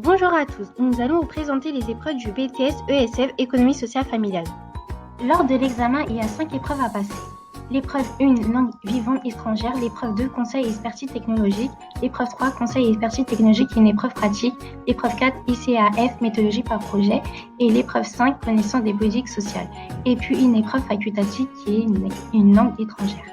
Bonjour à tous, nous allons vous présenter les épreuves du BTS ESF Économie sociale familiale. Lors de l'examen, il y a 5 épreuves à passer. L'épreuve 1, langue vivante étrangère, l'épreuve 2, conseil et expertise technologique, l'épreuve 3, conseil et expertise technologique et une épreuve pratique, l'épreuve 4, ICAF, méthodologie par projet, et l'épreuve 5, connaissance des politiques sociales, et puis une épreuve facultative qui est une langue étrangère.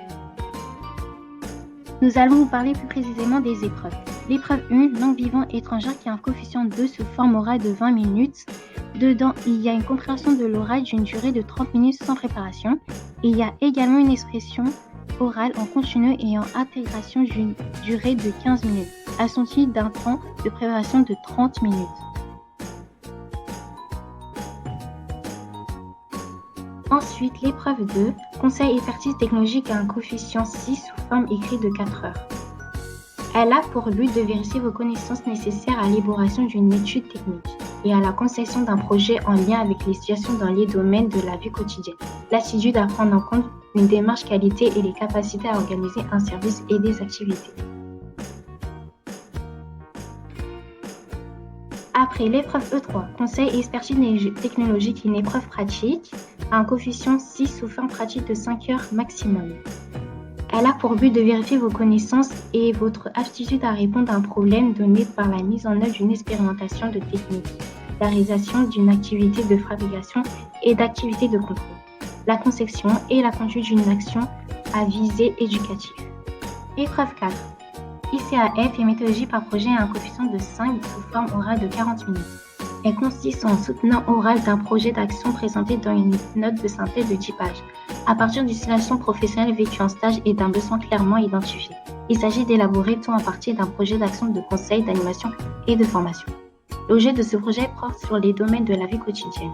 Nous allons vous parler plus précisément des épreuves. L'épreuve 1, langue vivante étrangère, qui a un coefficient 2 sous forme orale de 20 minutes. Dedans, il y a une compréhension de l'oral d'une durée de 30 minutes sans préparation. Et il y a également une expression orale en continu et en intégration d'une durée de 15 minutes, assortie d'un temps de préparation de 30 minutes. Ensuite, l'épreuve 2, conseil et expertise technologique, a un coefficient 6 sous forme écrite de 4 heures. Elle a pour but de vérifier vos connaissances nécessaires à l'élaboration d'une étude technique et à la conception d'un projet en lien avec les situations dans les domaines de la vie quotidienne, l'attitude à prendre en compte une démarche qualité et les capacités à organiser un service et des activités. Après l'épreuve E3, conseil et expertise technologique, une épreuve pratique, a un coefficient 6 sous forme pratique de 5 heures maximum. Elle a pour but de vérifier vos connaissances et votre aptitude à répondre à un problème donné par la mise en œuvre d'une expérimentation de technique, la réalisation d'une activité de fabrication et d'activité de contrôle, la conception et la conduite d'une action à visée éducative. Épreuve 4. ICAF et méthodologie par projet, a un coefficient de 5 sous forme orale de 40 minutes. Elle consiste en soutenant oral d'un projet d'action présenté dans une note de synthèse de 10 pages, à partir d'une situation professionnelle vécue en stage et d'un besoin clairement identifié. Il s'agit d'élaborer tout à partir d'un projet d'action de conseil, d'animation et de formation. L'objet de ce projet porte sur les domaines de la vie quotidienne.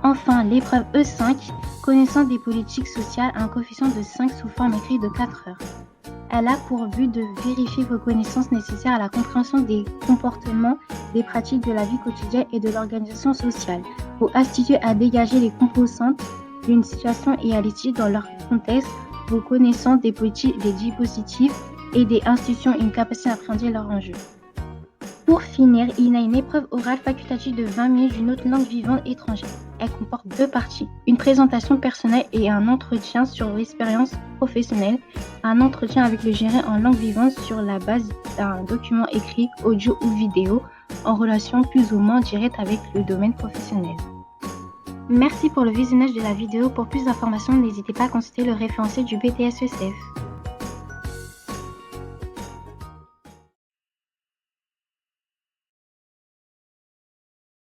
Enfin, l'épreuve E5, connaissance des politiques sociales, a un coefficient de 5 sous forme écrite de 4 heures. Elle a pour but de vérifier vos connaissances nécessaires à la compréhension des comportements, des pratiques de la vie quotidienne et de l'organisation sociale, vos aptitudes à dégager les composantes d'une situation et à l'étudier dans leur contexte, vos connaissances des politiques, des dispositifs et des institutions et une capacité à appréhender leurs enjeux. Pour finir, il y a une épreuve orale facultative de 20 minutes d'une autre langue vivante étrangère. Elle comporte 2 parties, une présentation personnelle et un entretien sur l'expérience professionnelle, un entretien avec le gérant en langue vivante sur la base d'un document écrit, audio ou vidéo, en relation plus ou moins directe avec le domaine professionnel. Merci pour le visionnage de la vidéo. Pour plus d'informations, n'hésitez pas à consulter le référentiel du BTS ESF.